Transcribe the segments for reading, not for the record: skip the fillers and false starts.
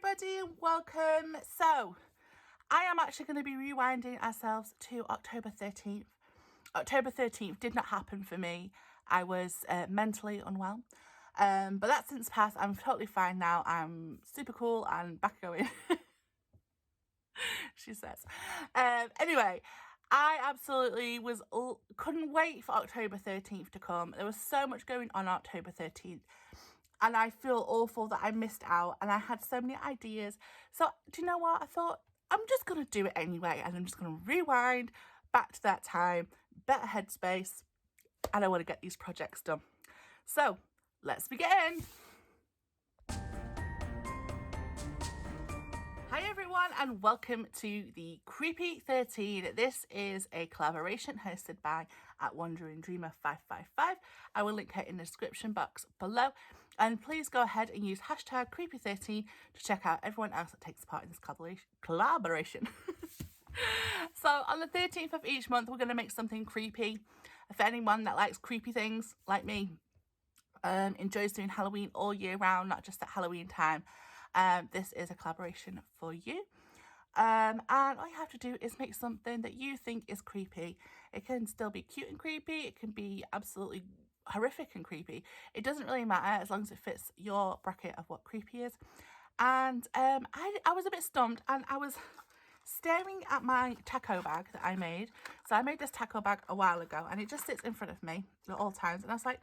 everybody and welcome. So I am actually going to be rewinding ourselves to October 13th. October 13th did not happen for me. I was mentally unwell, but that's since passed. I'm totally fine now. I'm super cool and back going. She says. Anyway, I absolutely couldn't wait for October 13th to come. There was so much going on October 13th. And I feel awful that I missed out, and I had so many ideas. So do you know what? I thought I'm just going to do it anyway, and I'm just going to rewind back to that time, better headspace, and I want to get these projects done. So let's begin. Hi everyone and welcome to the Creepy 13. This is a collaboration hosted by @WanderingDreamer555. I will link her in the description box below, and please go ahead and use hashtag Creepy13 to check out everyone else that takes part in this collaboration. So on the 13th of each month we're going to make something creepy. For anyone that likes creepy things like me, enjoys doing Halloween all year round, not just at Halloween time, this is a collaboration for you. And all you have to do is make something that you think is creepy. It can still be cute and creepy. It can be absolutely horrific and creepy. It doesn't really matter as long as it fits your bracket of what creepy is. And I was a bit stumped, and I was staring at my taco bag that I made. So I made this taco bag a while ago, and it just sits in front of me at all times. And I was like,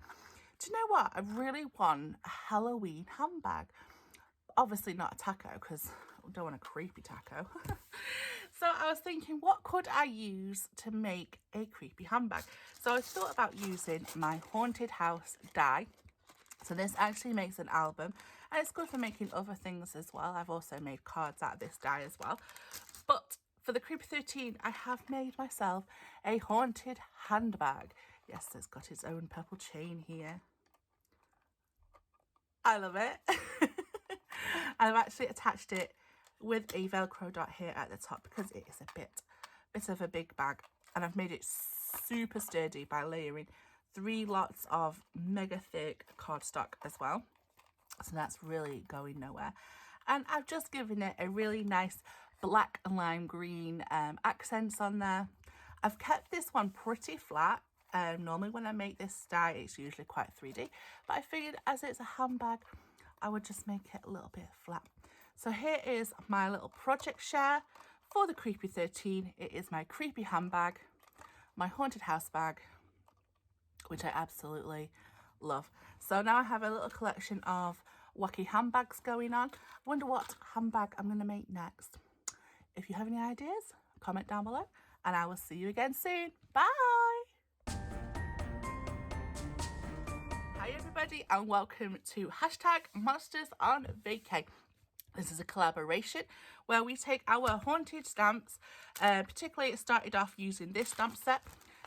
do you know what? I really want a Halloween handbag. Obviously not a taco, because I don't want a creepy taco. So I was thinking, what could I use to make a creepy handbag? So I thought about using my haunted house die. So this actually makes an album, and it's good for making other things as well. I've also made cards out of this die as well. But for the Creepy 13, I have made myself a haunted handbag. Yes, it's got its own purple chain here. I love it. I've actually attached it with a Velcro dot here at the top because it is a bit of a big bag, and I've made it super sturdy by layering 3 lots of mega thick cardstock as well. So that's really going nowhere. And I've just given it a really nice black and lime green accents on there. I've kept this one pretty flat. Normally when I make this die, it's usually quite 3D, but I figured as it's a handbag, I would just make it a little bit flat. So here is my little project share for the Creepy 13. It is my creepy handbag, my haunted house bag, which I absolutely love. So now I have a little collection of wacky handbags going on. I wonder what handbag I'm going to make next. If you have any ideas, comment down below, and I will see you again soon. Bye! Hi everybody and welcome to hashtag Monsters on Vacay. This is a collaboration where we take our haunted stamps, particularly it started off using this stamp set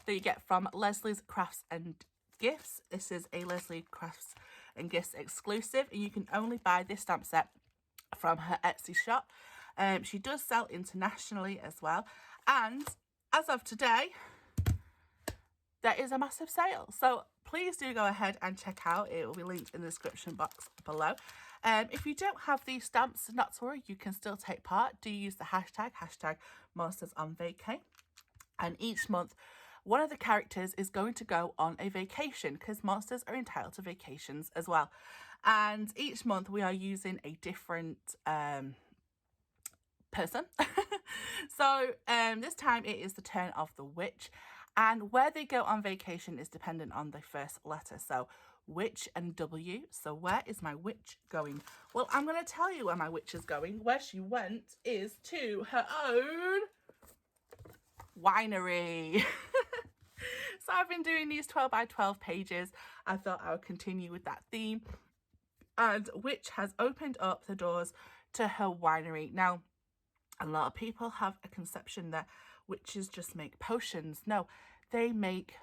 that you get from Lesley's Crafts and Gifts. This is a Lesley Crafts and Gifts exclusive, and you can only buy this stamp set from her Etsy shop. She does sell internationally as well, and as of today there is a massive sale, so please do go ahead and check out. It will be linked in the description box below. If you don't have these stamps, not to worry, you can still take part. Do use the hashtag Monsters on Vacay, and each month one of the characters is going to go on a vacation, because monsters are entitled to vacations as well. And each month we are using a different person. So this time it is the turn of the witch, and where they go on vacation is dependent on the first letter. So witch and W. So where is my witch going? Well, I'm going to tell you where my witch is going. Where she went is to her own winery. So I've been doing these 12 by 12 pages. I thought I would continue with that theme, and witch has opened up the doors to her winery. Now, a lot of people have a conception that witches just make potions. No, they make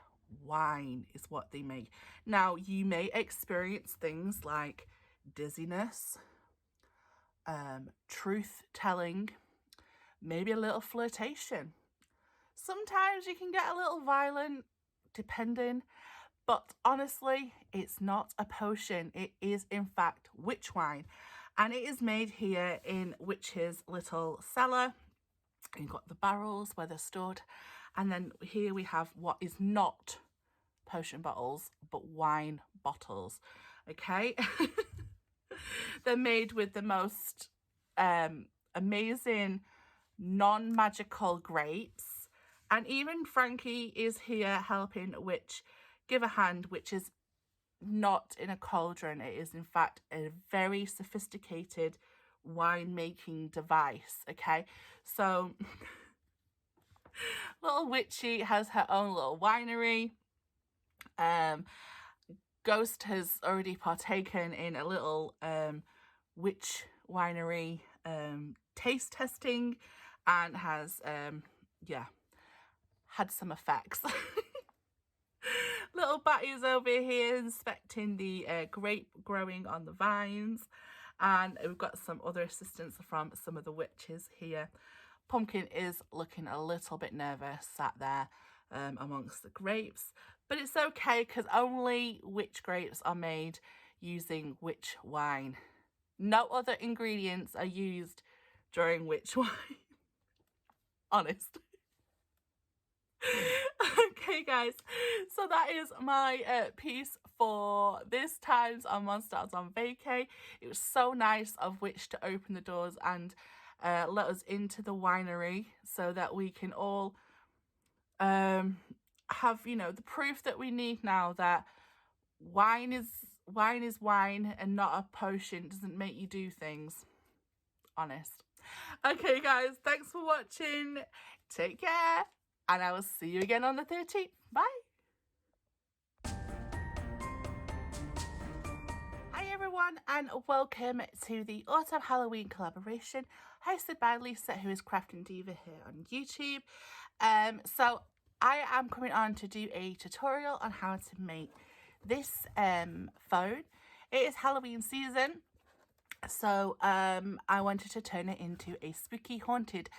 wine is what they make. Now, you may experience things like dizziness, truth telling, maybe a little flirtation. Sometimes you can get a little violent, depending, but honestly, it's not a potion. It is, in fact, witch wine. And it is made here in Witch's little cellar. You've got the barrels where they're stored, and then here we have what is not potion bottles but wine bottles. Okay. They're made with the most amazing non-magical grapes, and even Frankie is here helping Witch give a hand, which is not in a cauldron. It is in fact a very sophisticated winemaking device. Okay, so little Witchy has her own little winery. Ghost has already partaken in a little witch winery taste testing and has had some effects. Little Batty's over here inspecting the grape growing on the vines, and we've got some other assistance from some of the witches here. Pumpkin is looking a little bit nervous, sat there amongst the grapes, but it's okay because only witch grapes are made using witch wine. No other ingredients are used during witch wine. Honest. Okay guys, so that is my piece for this times on Monster Arts on Vacay. It was so nice of Witch to open the doors and let us into the winery so that we can all have, you know, the proof that we need now that wine is wine and not a potion. It doesn't make you do things. Honest. Okay guys, thanks for watching. Take care, and I will see you again on the 13th. Bye. Hi everyone, and welcome to the Autumn Halloween collaboration hosted by Lisa, who is Crafting Diva here on YouTube. So I am coming on to do a tutorial on how to make this phone. It is Halloween season, so I wanted to turn it into a spooky haunted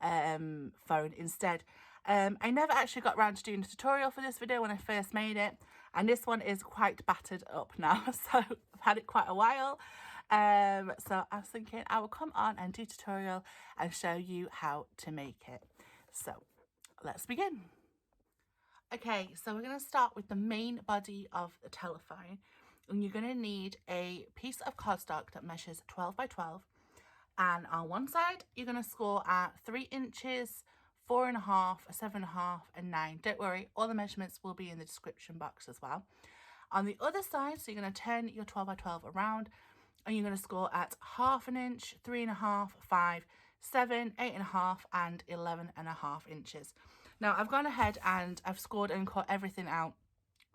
phone instead. I never actually got around to doing a tutorial for this video when I first made it, and this one is quite battered up now, so I've had it quite a while. So I was thinking I will come on and do a tutorial and show you how to make it. So let's begin. Okay, so we're going to start with the main body of the telephone, and you're going to need a piece of cardstock that measures 12 by 12, and on one side you're going to score at 3 inches, 4.5, 7.5 and 9. Don't worry, all the measurements will be in the description box as well. On the other side, so you're going to turn your 12 by 12 around, and you're going to score at 1/2 inch, 3.5, 5, 7, 8.5 and 11.5 inches. Now I've gone ahead and I've scored and cut everything out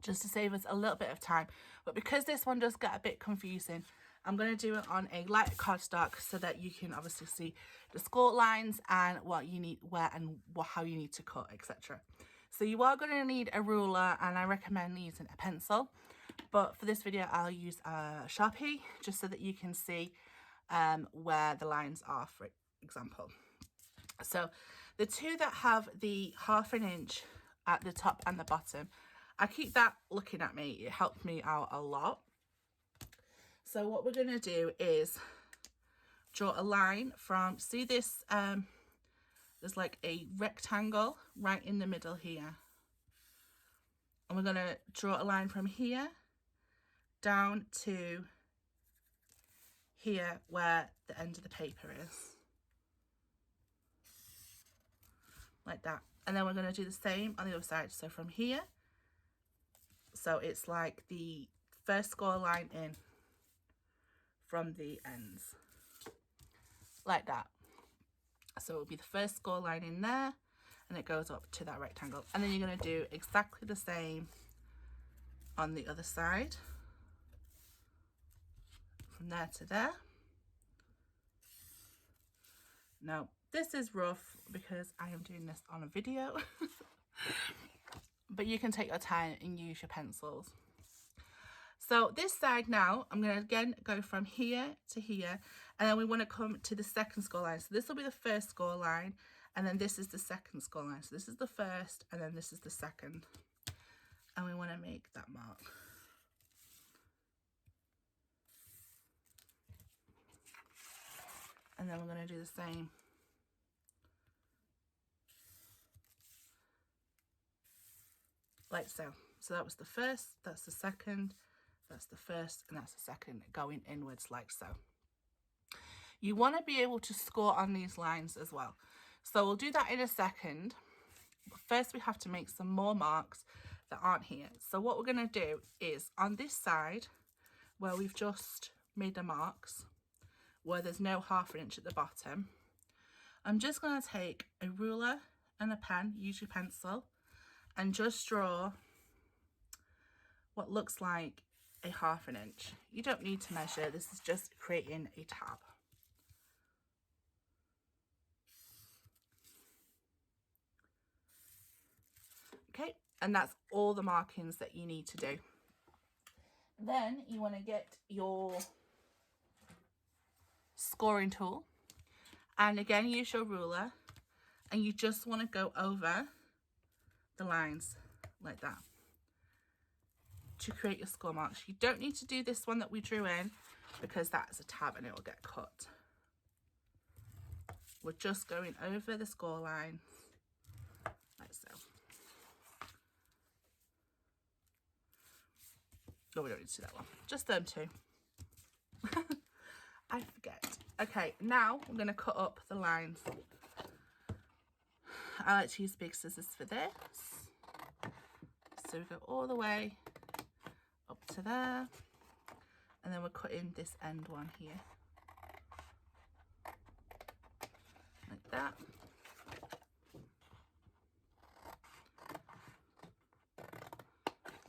just to save us a little bit of time, but because this one does get a bit confusing, I'm going to do it on a light cardstock so that you can obviously see the score lines and what you need, where and how you need to cut, etc. So you are going to need a ruler, and I recommend using a pencil, but for this video I'll use a Sharpie just so that you can see where the lines are, for example. So the two that have the 1/2 inch at the top and the bottom, I keep that looking at me. It helped me out a lot. So what we're going to do is draw a line from, see this, there's like a rectangle right in the middle here. And we're going to draw a line from here down to here where the end of the paper is. Like that. And then we're going to do the same on the other side. So from here, so it's like the first score line in from the ends, like that. So it'll be the first score line in there, and it goes up to that rectangle, and then you're going to do exactly the same on the other side, from there to there. Now this is rough because I am doing this on a video, but you can take your time and use your pencils. So this side now, I'm going to again go from here to here, and then we want to come to the second score line. So this will be the first score line, and then this is the second score line. So this is the first, and then this is the second. And we want to make that mark. And then we're going to do the same like so. So that was the first, that's the second, that's the first, and that's the second, going inwards like so. You want to be able to score on these lines as well. So we'll do that in a second. But first we have to make some more marks that aren't here. So what we're going to do is on this side where we've just made the marks, where there's no 1/2 inch at the bottom, I'm just going to take a ruler and a pen, use your pencil, and just draw what looks like a 1/2 inch. You don't need to measure, this is just creating a tab. Okay, and that's all the markings that you need to do. Then you want to get your scoring tool, and again use your ruler, and you just want to go over the lines like that to create your score marks. You don't need to do this one that we drew in because that's a tab and it will get cut. We're just going over the score line like so. Oh, we don't need to do that one, just them two. I forget. Okay, now we're going to cut up the lines. I like to use big scissors for this. So we go all the way up to there, and then we're cutting this end one here like that.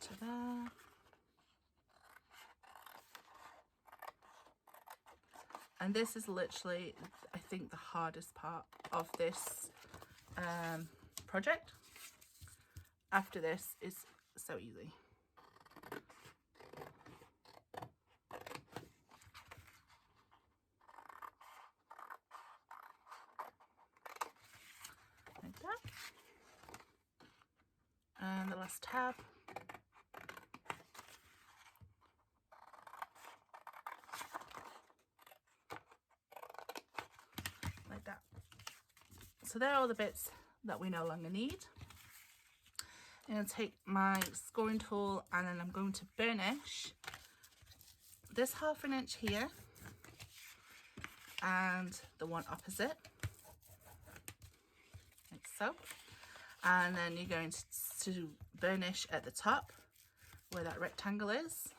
To there. And this is literally, I think, the hardest part of this project. After this is so easy. Like that. And the last tab. Like that. So there are all the bits that we no longer need. I'm going to take my scoring tool, and then I'm going to burnish this 1/2 inch here and the one opposite, like so. And then you're going to burnish at the top where that rectangle is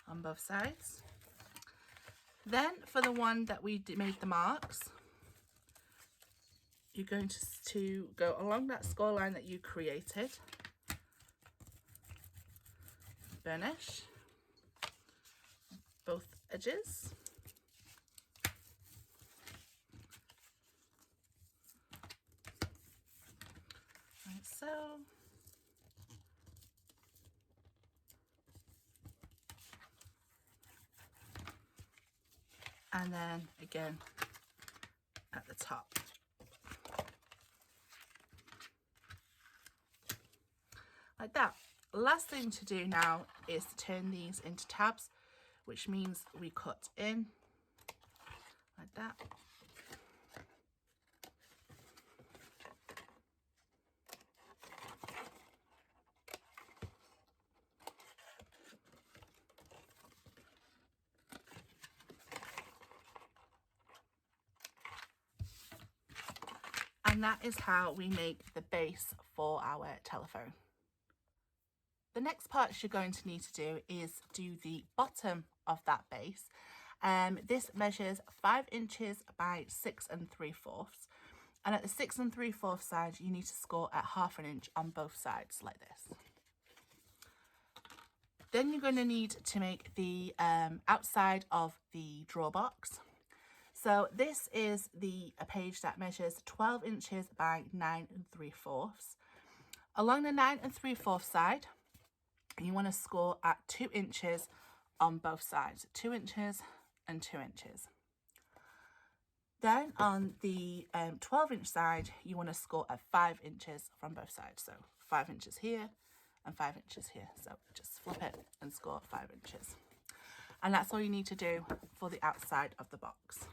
on both sides. Then for the one that we made the marks, you're going to go along that score line that you created, burnish both edges, like so. And then again at the top. Like that. Last thing to do now is to turn these into tabs, which means we cut in like that. And that is how we make the base for our telephone. The next part you're going to need to do is do the bottom of that base. This measures 5 inches by 6 3/4. And at the 6 3/4 side, you need to score at 1/2 inch on both sides like this. Then you're going to need to make the outside of the drawer box. So this is a page that measures 12 inches by 9 3/4. Along the 9 3/4 side, you want to score at 2 inches on both sides, 2 inches and 2 inches. Then on the 12 inch side, you want to score at 5 inches from both sides. So 5 inches here and 5 inches here. So just flip it and score 5 inches. And that's all you need to do for the outside of the box.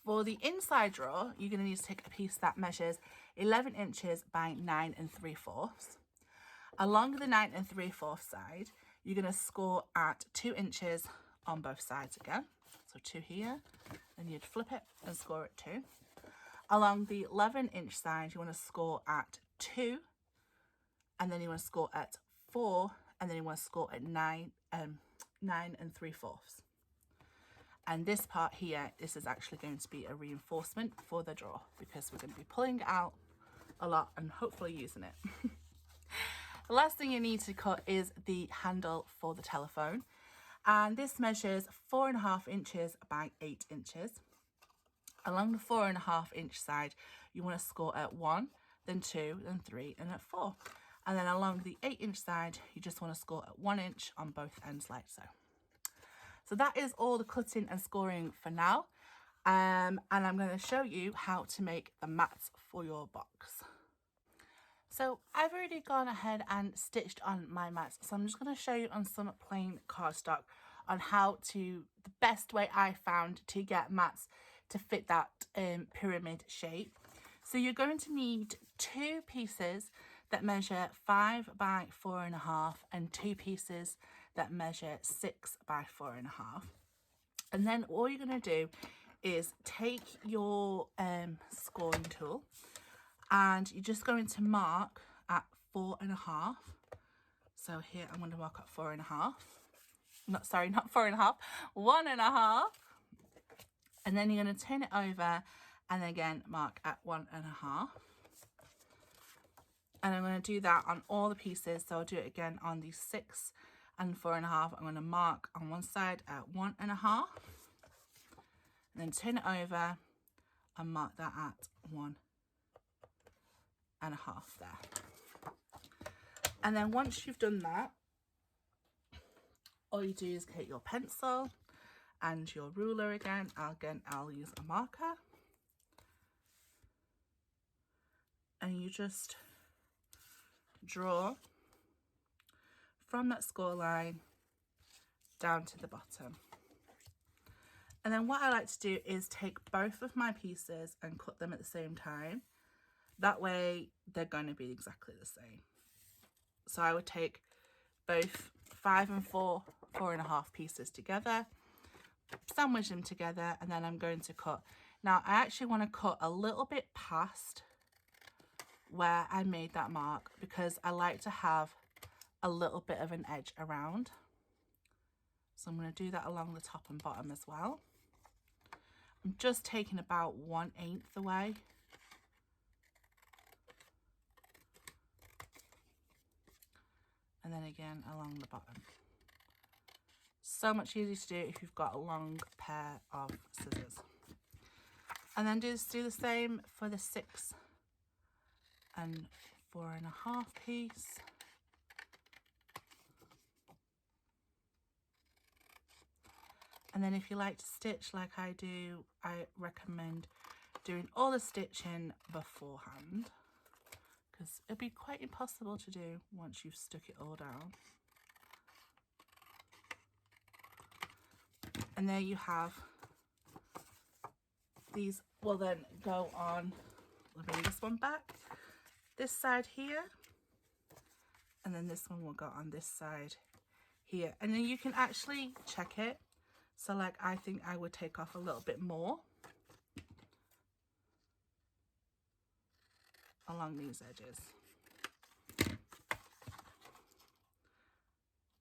For the inside drawer, you're going to need to take a piece that measures 11 inches by 9 3/4. Along the 9 3/4 side, you're going to score at 2 inches on both sides again. So 2 here, and you'd flip it and score at 2. Along the 11-inch side, you want to score at 2, and then you want to score at 4, and then you want to score at 9 3/4. And this part here, this is actually going to be a reinforcement for the drawer because we're going to be pulling it out a lot and hopefully using it. The last thing you need to cut is the handle for the telephone. And this measures 4.5 inches by 8 inches. Along the 4.5 inch side, you want to score at 1, then 2, then 3, and at 4. And then along the 8-inch side, you just want to score at 1 inch on both ends like so. So that is all the cutting and scoring for now. And I'm going to show you how to make the mats for your box. So I've already gone ahead and stitched on my mats. So I'm just going to show you on some plain cardstock on how to, the best way I found to get mats to fit that pyramid shape. So you're going to need 2 pieces that measure 5 by 4.5 and 2 pieces that measure 6 by 4.5. And then all you're going to do is take your scoring tool and you're just going to mark at 4.5. So here I'm going to mark at 4.5. Not 4.5, 1.5. And then you're going to turn it over and again mark at 1.5. And I'm going to do that on all the pieces. So I'll do it again on the 6 and 4.5. I'm going to mark on one side at 1.5. And then turn it over and mark that at 1.5 there. And then once you've done that, all you do is take your pencil and your ruler again. I'll use a marker. And you just draw from that score line down to the bottom. And then what I like to do is take both of my pieces and cut them at the same time. That way they're going to be exactly the same. So I would take both 5 and 4.5 pieces together, sandwich them together, and then I'm going to cut. Now I actually want to cut a little bit past where I made that mark because I like to have a little bit of an edge around. So I'm going to do that along the top and bottom as well. I'm just taking about 1/8 away. And then again along the bottom. So much easier to do if you've got a long pair of scissors. And then just do the same for the 6 and 4.5 piece. And then if you like to stitch like I do, I recommend doing all the stitching beforehand because it'd be quite impossible to do once you've stuck it all down. And there you have these. Will then go on, let me bring this one back, this side here, and then this one will go on this side here. And then you can actually check it. So like I think I would take off a little bit more along these edges.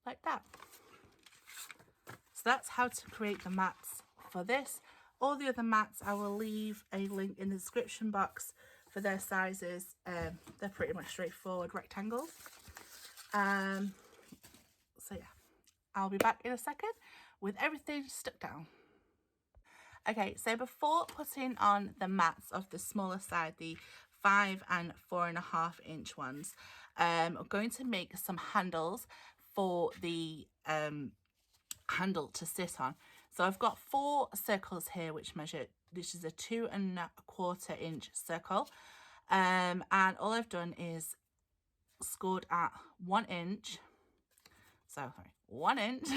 Like that. So that's how to create the mats for this. All the other mats I will leave a link in the description box for their sizes. They're pretty much straightforward rectangles. So yeah, I'll be back in a second with everything stuck down. Okay, so before putting on the mats of the smaller side, the 5 and 4.5 inch ones, I'm going to make some handles for the handle to sit on. So I've got 4 circles here which measure, this is a 2.25 inch circle, and all I've done is scored at 1 inch, so sorry, 1 inch,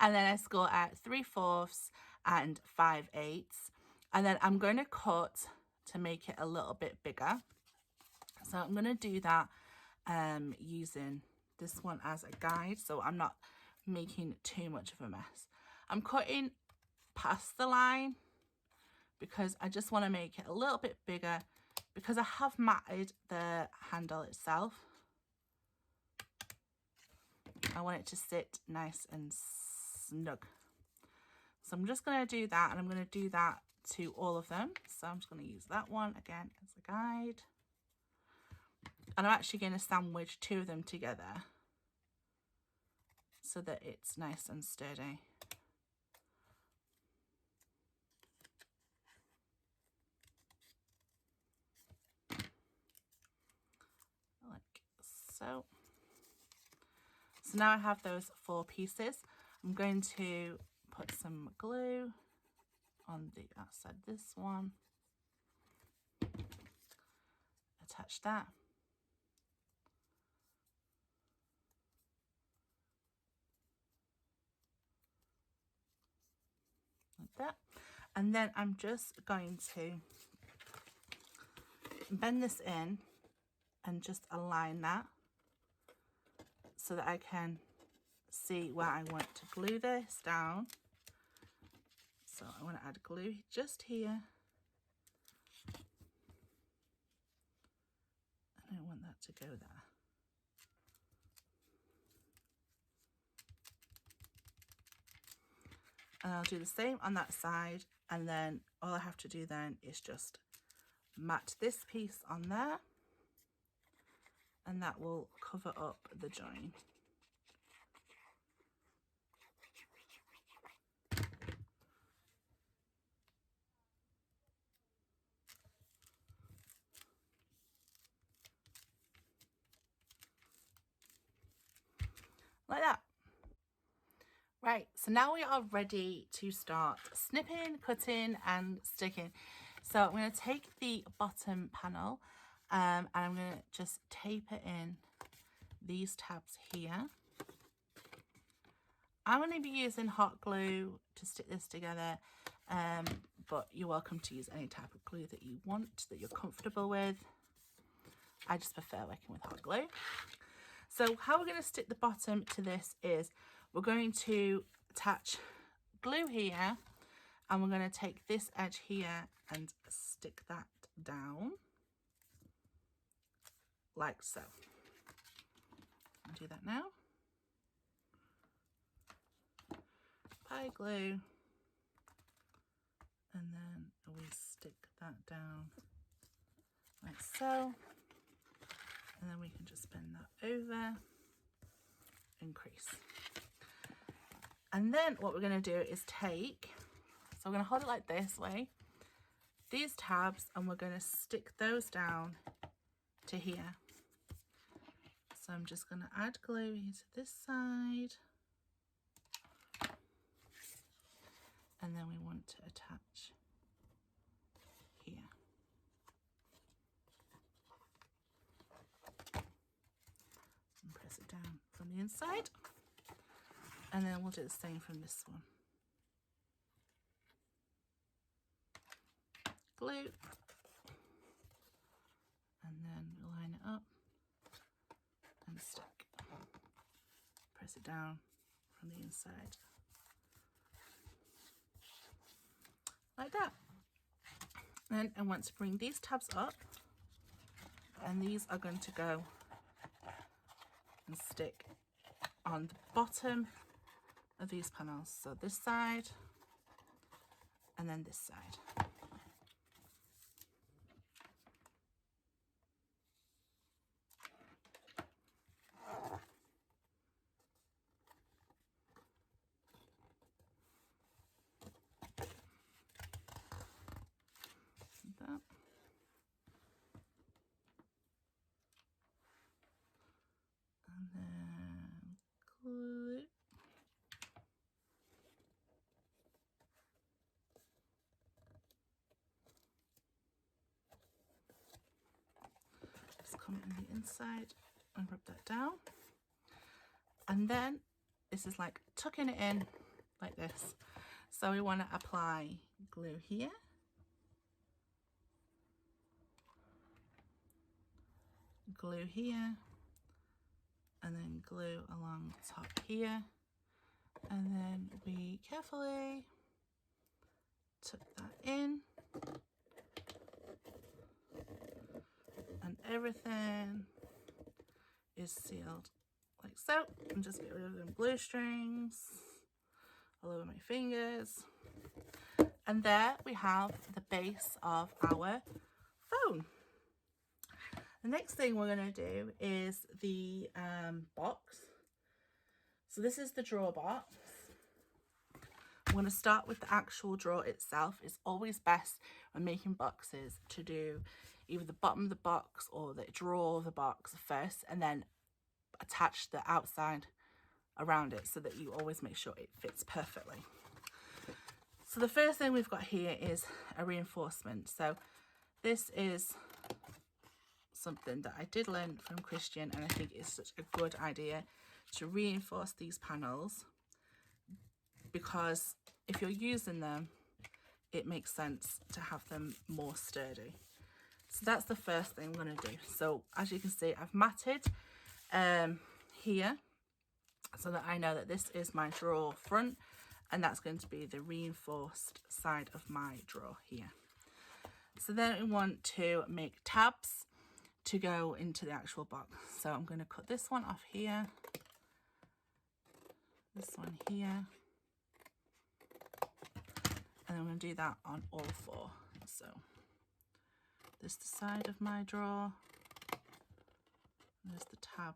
and then I score at 3/4 and 5/8, And then I'm going to cut to make it a little bit bigger. So I'm going to do that using this one as a guide, so I'm not making too much of a mess. I'm cutting past the line because I just want to make it a little bit bigger, because I have matted the handle itself. I want it to sit nice and snug. So I'm just going to do that, and I'm going to do that to all of them. So I'm just going to use that one again as a guide. And I'm actually going to sandwich two of them together so that it's nice and sturdy. Like so. So now I have those 4 pieces. I'm going to put some glue on the outside of this one. Attach that. Like that. And then I'm just going to bend this in and just align that so that I can see where I want to glue this down. So I want to add glue just here. And I want that to go there. And I'll do the same on that side, and then all I have to do then is just mat this piece on there, and that will cover up the join. Like that. Right, so now we are ready to start snipping, cutting and sticking. So I'm going to take the bottom panel and I'm going to just tape it in these tabs here. I'm going to be using hot glue to stick this together, but you're welcome to use any type of glue that you want, that you're comfortable with. I just prefer working with hot glue. So how we're going to stick the bottom to this is we're going to attach glue here, and we're going to take this edge here and stick that down like so. I'll do that now. Pie glue, and then we stick that down like so, and then we can just bend that over and crease. And then what we're going to do is take, so we're going to hold it like this way, these tabs, and we're going to stick those down to here. So I'm just going to add glue here to this side, and then we want to attach here. And press it down from the inside. And then we'll do the same from this one. Glue. And then line it up and stick. Press it down from the inside. Like that. Then I want to bring these tabs up, and these are going to go and stick on the bottom of these panels. So this side and then this side. Like that. And then glue. Come in the inside and rub that down, and then this is like tucking it in like this. So we want to apply glue here glue here, and then glue along the top here, and then we carefully tuck that in, and everything is sealed like so. And just get rid of them glue strings all over my fingers. And there we have the base of our phone. The next thing we're going to do is the box. So this is the drawer box. I'm going to start with the actual drawer itself. It's always best when making boxes to do either the bottom of the box or the drawer of the box first, and then attach the outside around it so that you always make sure it fits perfectly. So the first thing we've got here is a reinforcement. So this is something that I did learn from Christian, and I think it's such a good idea to reinforce these panels, because if you're using them, it makes sense to have them more sturdy. So that's the first thing I'm going to do. So as you can see, I've matted here so that I know that this is my drawer front, and that's going to be the reinforced side of my drawer here. So then we want to make tabs to go into the actual box. So I'm going to cut this one off here, this one here, and I'm going to do that on all four. So this is the side of my drawer, there's the tab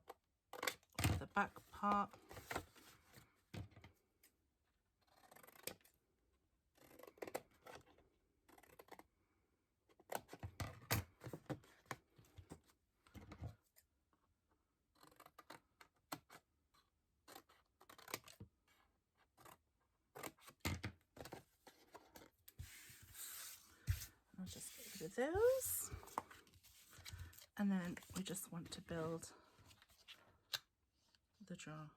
for the back part, I'll just get rid of those, and then we just want to build the drawer.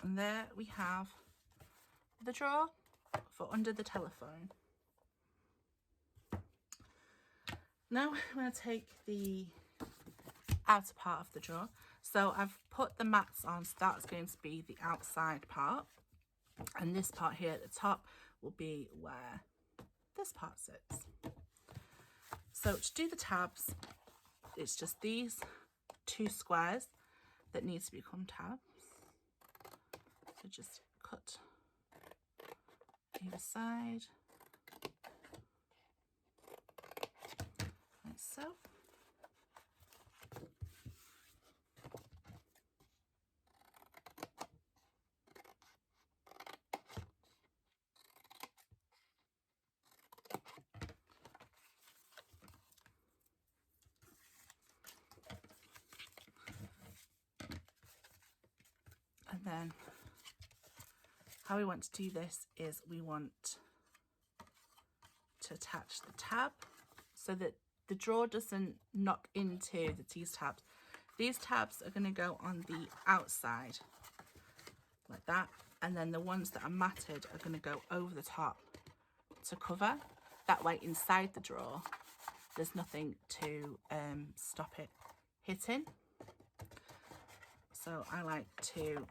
And there we have the drawer for under the telephone. Now I'm going to take the outer part of the drawer. So I've put the mats on, so that's going to be the outside part. And this part here at the top will be where this part sits. So to do the tabs, it's just these two squares that need to become tabs. So just cut either side, like so. And then how we want to do this is we want to attach the tab so that the drawer doesn't knock into these tabs. These tabs are going to go on the outside like that, and then the ones that are matted are going to go over the top to cover. That way inside the drawer there's nothing to stop it hitting. So I like to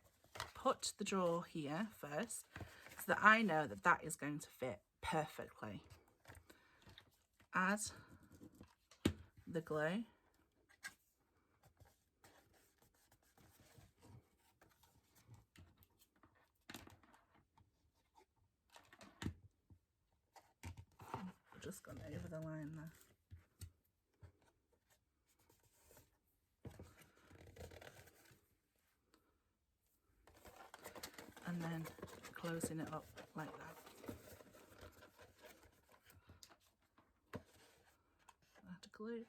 put the drawer here first so that I know that that is going to fit perfectly. Add the glue. I've just gone over the line there. And then closing it up like that. glue.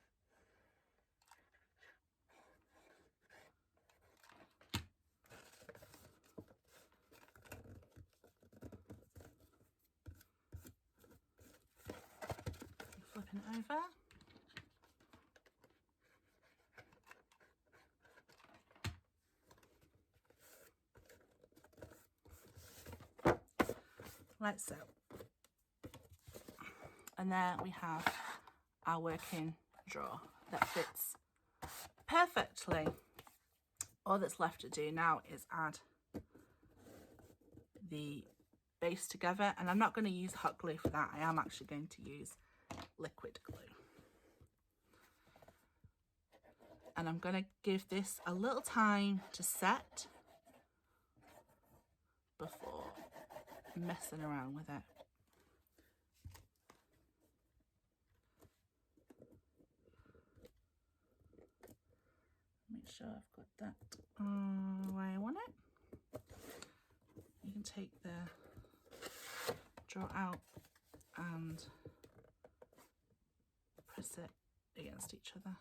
Flipping it over. Like so. And there we have our working drawer that fits perfectly. All that's left to do now is add the base together, and I'm not going to use hot glue for that. I am actually going to use liquid glue. And I'm going to give this a little time to set before messing around with it. Make sure I've got that where I want it. You can take the drawer out and press it against each other.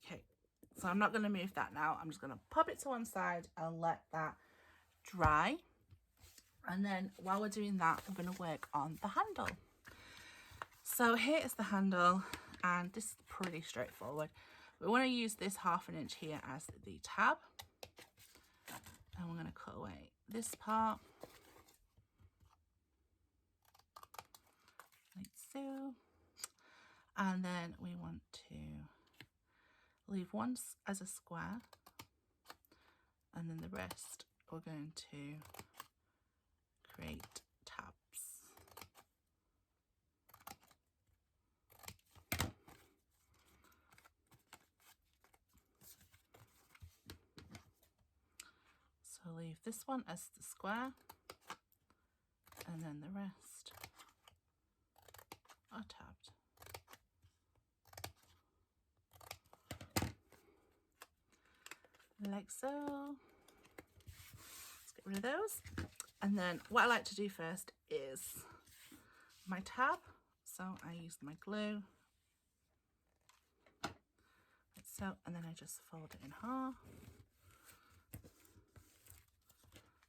Okay, so I'm not going to move that now. I'm just going to pop it to one side and let that dry. And then while we're doing that, we're going to work on the handle. So here is the handle, and this is pretty straightforward. We want to use this 1/2 inch here as the tab, and we're going to cut away this part like so. And then we want to leave one as a square, and then the rest we're going to create tabs. So leave this one as the square, and then the rest are tabbed. Like so. Let's get rid of those. And then what I like to do first is my tab. So I use my glue, like so, and then I just fold it in half,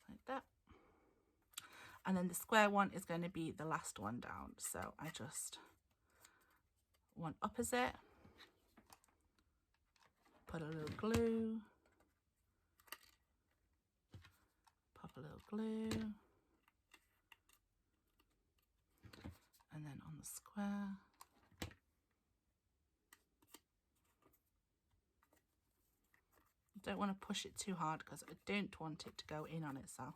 like that. And then the square one is going to be the last one down. So I just one opposite, put a little glue, pop a little glue, and then on the square, don't want to push it too hard because I don't want it to go in on itself.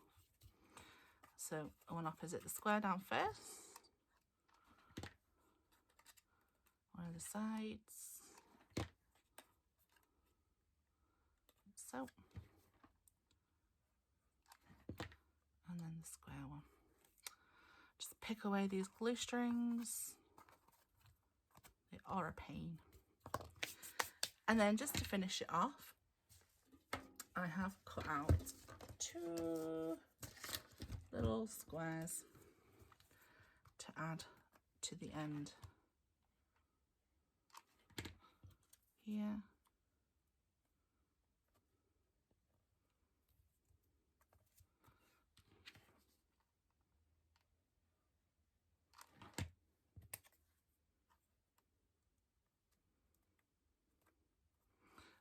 So I want to opposite the square down first, one of the sides, so, and then the square one. Just pick away these glue strings. They are a pain. And then just to finish it off, I have cut out 2 little squares to add to the end here.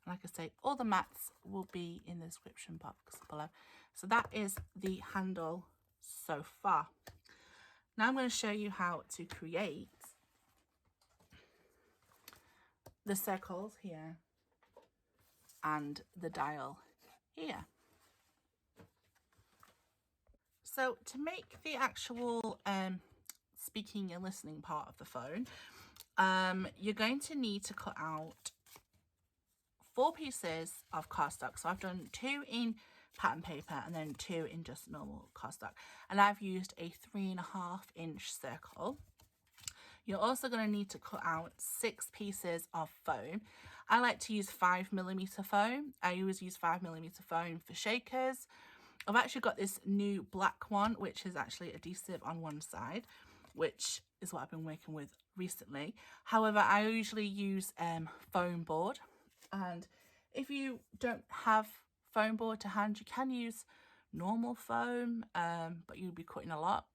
Like I say, all the mats will be in the description box below. So that is the handle so far. Now I'm going to show you how to create the circles here and the dial here. So to make the actual speaking and listening part of the phone, you're going to need to cut out 4 pieces of cardstock. So I've done 2 in pattern paper and then 2 in just normal cardstock, and I've used a 3.5 inch circle. You're also going to need to cut out 6 pieces of foam. I like to use 5mm foam. I always use 5mm foam for shakers, I've actually got this new black one, which is actually adhesive on one side, which is what I've been working with recently. However, I usually use foam board, and if you don't have foam board to hand, you can use normal foam, but you'll be cutting a lot.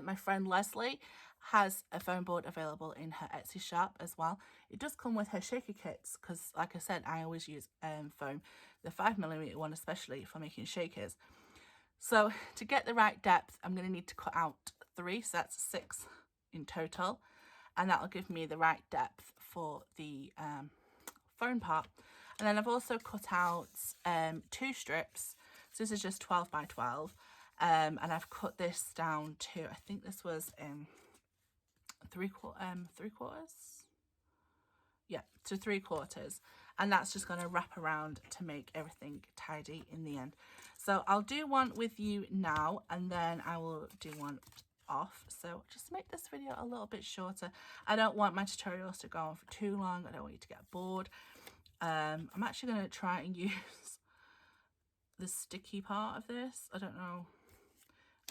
My friend Lesley has a foam board available in her Etsy shop as well. It does come with her shaker kits because, like I said, I always use foam, the 5mm one especially, for making shakers. So to get the right depth, I'm going to need to cut out 3, so that's 6 in total, and that'll give me the right depth for the foam part. And then I've also cut out 2 strips, so this is just 12 by 12. And I've cut this down to, I think this was 3/4, yeah, to 3/4, and that's just going to wrap around to make everything tidy in the end. So I'll do one with you now, and then I will do one off. So just to make this video a little bit shorter, I don't want my tutorials to go on for too long. I don't want you to get bored. I'm actually going to try and use the sticky part of this. I don't know,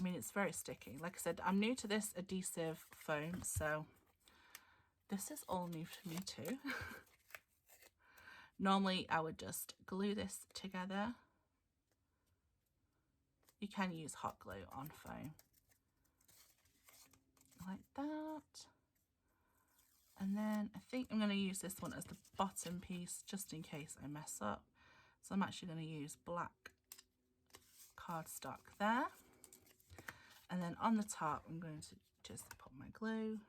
I mean, it's very sticky. Like I said, I'm new to this adhesive foam, so this is all new to me too. Normally, I would just glue this together. You can use hot glue on foam. Like that. And then I think I'm going to use this one as the bottom piece, just in case I mess up. So I'm actually going to use black cardstock there. And then on the top, I'm going to just put my glue.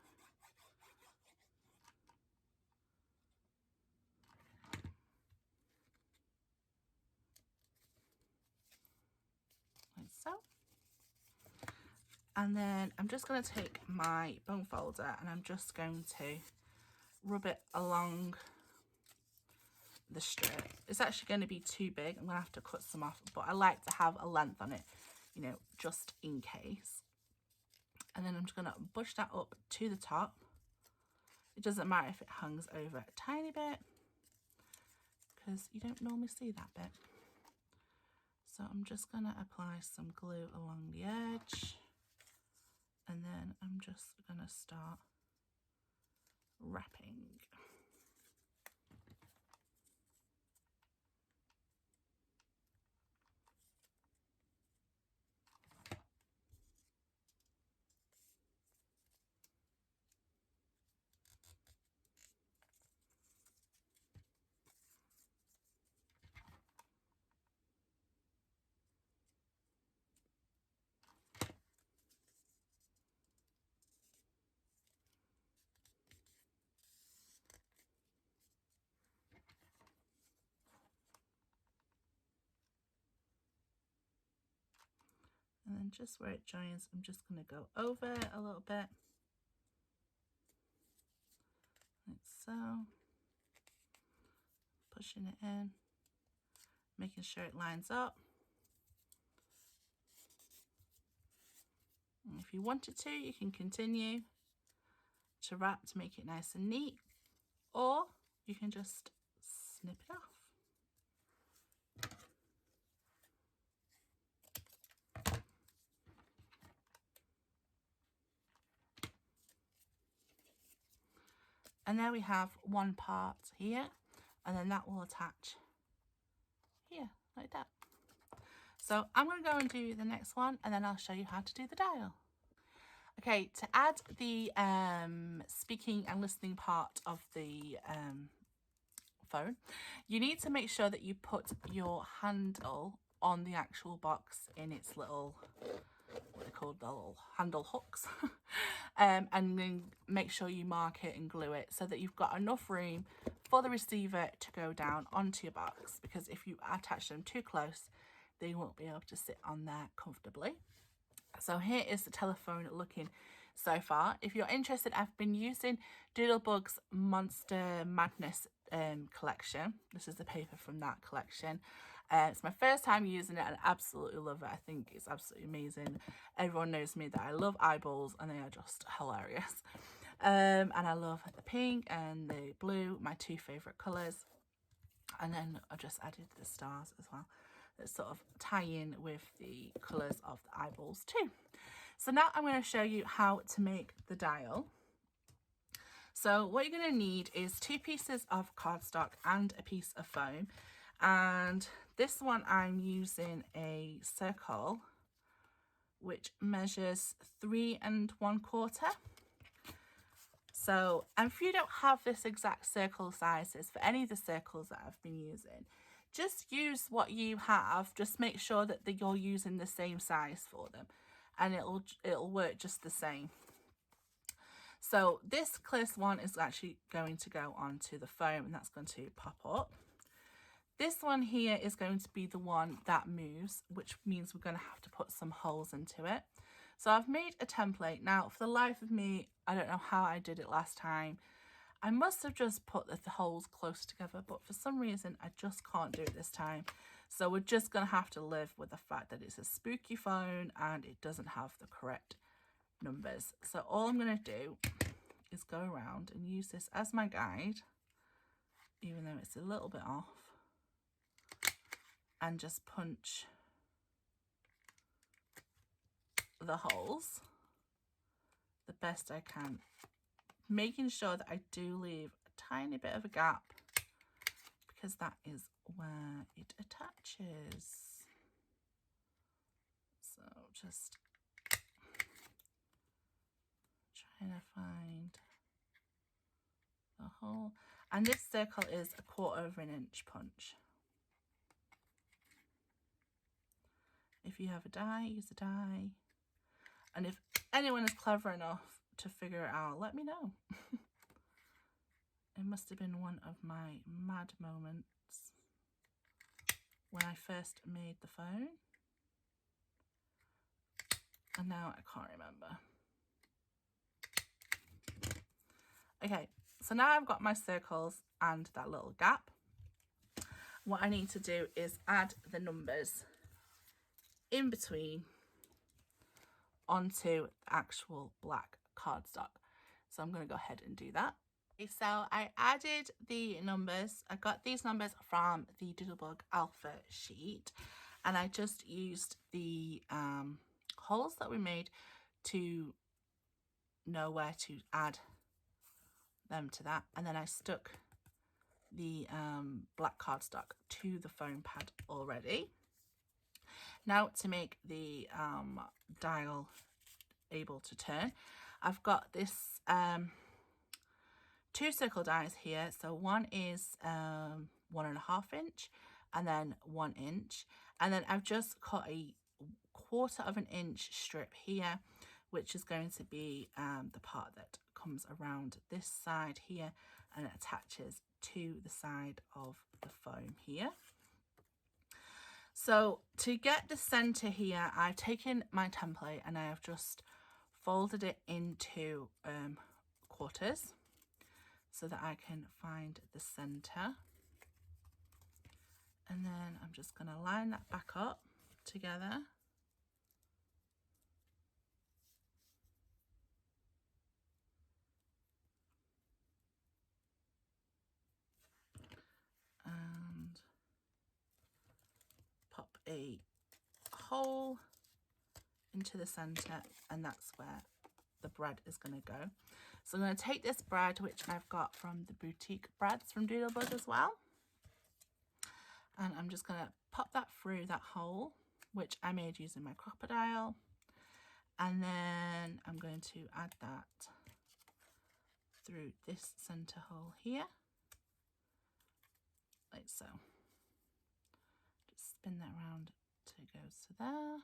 Like so. And then I'm just going to take my bone folder and I'm just going to rub it along the strip. It's actually going to be too big. I'm going to have to cut some off, but I like to have a length on it, you know, just in case. And then I'm just going to push that up to the top. It doesn't matter if it hangs over a tiny bit, because you don't normally see that bit. So I'm just going to apply some glue along the edge, and then I'm just going to start wrapping. And then just where it joins, I'm just going to go over it a little bit, like so, pushing it in, making sure it lines up. And if you wanted to, you can continue to wrap to make it nice and neat, or you can just snip it off. And there we have one part here, and then that will attach here, like that. So I'm going to go and do the next one, and then I'll show you how to do the dial. Okay, to add the speaking and listening part of the phone, you need to make sure that you put your handle on the actual box in its little, what are they called, the little handle hooks. And then make sure you mark it and glue it so that you've got enough room for the receiver to go down onto your box, because if you attach them too close, they won't be able to sit on there comfortably. So here is the telephone looking so far. If you're interested, I've been using Doodlebug's Monster Madness collection. This is the paper from that collection. It's my first time using it and I absolutely love it. I think it's absolutely amazing. Everyone knows me that I love eyeballs and they are just hilarious. And I love the pink and the blue, my 2 favourite colours. And then I've just added the stars as well. that sort of tie in with the colours of the eyeballs too. So now I'm going to show you how to make the dial. So what you're going to need is 2 pieces of cardstock and a piece of foam, and this one I'm using a circle which measures 3 1/4. So, and if you don't have this exact circle sizes for any of the circles that I've been using, just use what you have. Just make sure that you're using the same size for them, and it'll work just the same. So this clear one is actually going to go onto the foam, and that's going to pop up. This one here is going to be the one that moves, which means we're going to have to put some holes into it. So I've made a template. Now, for the life of me, I don't know how I did it last time. I must have just put the holes close together, but for some reason, I just can't do it this time. So we're just going to have to live with the fact that it's a spooky phone and it doesn't have the correct numbers. So all I'm going to do is go around and use this as my guide, even though it's a little bit off, and just punch the holes the best I can, making sure that I do leave a tiny bit of a gap because that is where it attaches. So just trying to find the hole, and this circle is 1/4 inch punch. If you have a die, use a die. And if anyone is clever enough to figure it out, let me know. It must have been one of my mad moments when I first made the phone. And now I can't remember. Okay, so now I've got my circles and that little gap. What I need to do is add the numbers in between onto the actual black cardstock. So I'm going to go ahead and do that. Okay, so I added the numbers. I got these numbers from the Doodlebug Alpha sheet, and I just used the holes that we made to know where to add them to that, and then I stuck the black cardstock to the foam pad already. Now to make the dial able to turn, I've got this 2 circle dies here. So one is 1.5 inch and then 1 inch, and then I've just cut a 1/4 inch strip here, which is going to be the part that comes around this side here and it attaches to the side of the foam here. So to get the center here, I've taken my template and I have just folded it into quarters so that I can find the center. And then I'm just going to line that back up together. And pop a hole into the center, and that's where the bread is going to go. So I'm going to take this bread, which I've got from the boutique breads from Doodlebug as well, and I'm just going to pop that through that hole, which I made using my crocodile, and then I'm going to add that through this center hole here, like so. Just spin that around till it goes to there.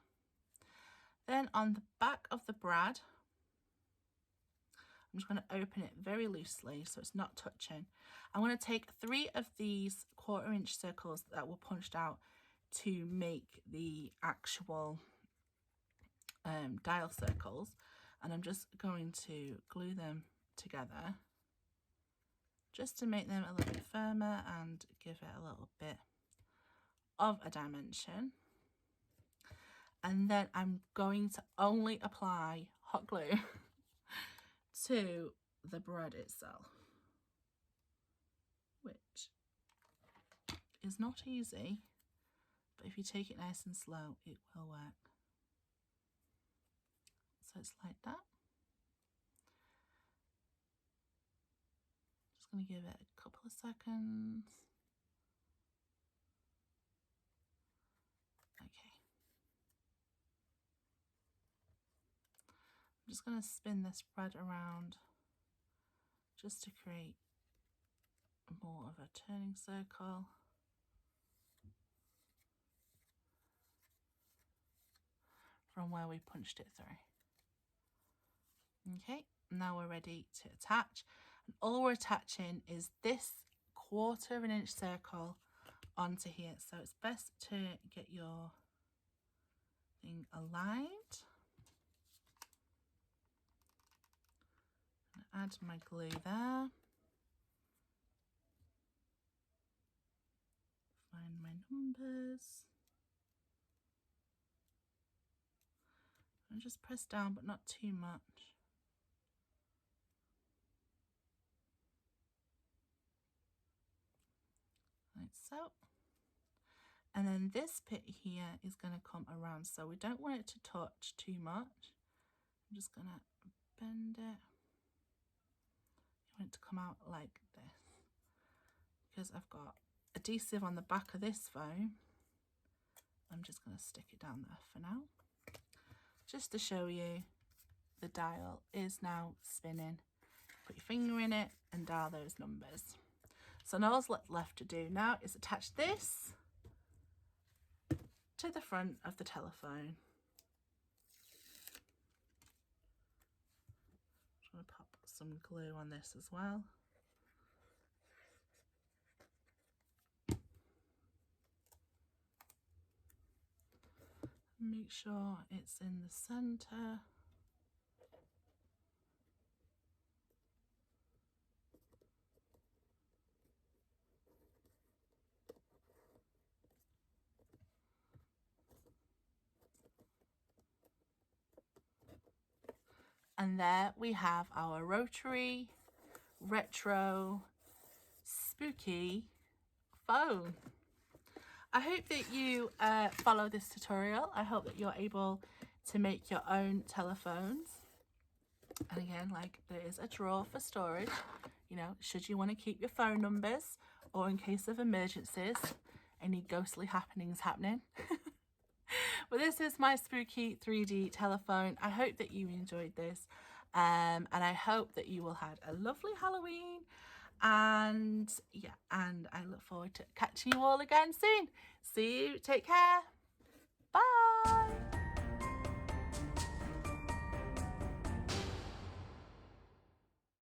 Then on the back of the bread, I'm just going to open it very loosely so it's not touching. I'm going to take 3 of these 1/4 inch circles that were punched out to make the actual dial circles, and I'm just going to glue them together just to make them a little bit firmer and give it a little bit of a dimension. And then I'm going to only apply hot glue to the bread itself, which is not easy, but if you take it nice and slow, it will work. So it's like that. Just going to give it a couple of seconds. Okay. I'm just going to spin this thread around just to create more of a turning circle. From where we punched it through. Okay, now we're ready to attach. And all we're attaching is this 1/4 of an inch circle onto here. So it's best to get your thing aligned. Add my glue there. Find my numbers. And just press down, but not too much. Like so. And then this bit here is going to come around, so we don't want it to touch too much. I'm just going to bend it. You want it to come out like this. Because I've got adhesive on the back of this foam, I'm just going to stick it down there for now. Just to show you, the dial is now spinning. Put your finger in it and dial those numbers. So now what's left to do now is attach this to the front of the telephone. I'm going to pop some glue on this as well. Make sure it's in the center. And there we have our rotary, retro, spooky phone. I hope that you follow this tutorial. I hope that you're able to make your own telephones. And again, like, there is a drawer for storage, you know, should you want to keep your phone numbers, or in case of emergencies, any ghostly happenings happening. But this is my spooky 3D telephone. I hope that you enjoyed this, and I hope that you will have a lovely Halloween. And yeah, and I look forward to catching you all again soon. See you, take care, bye.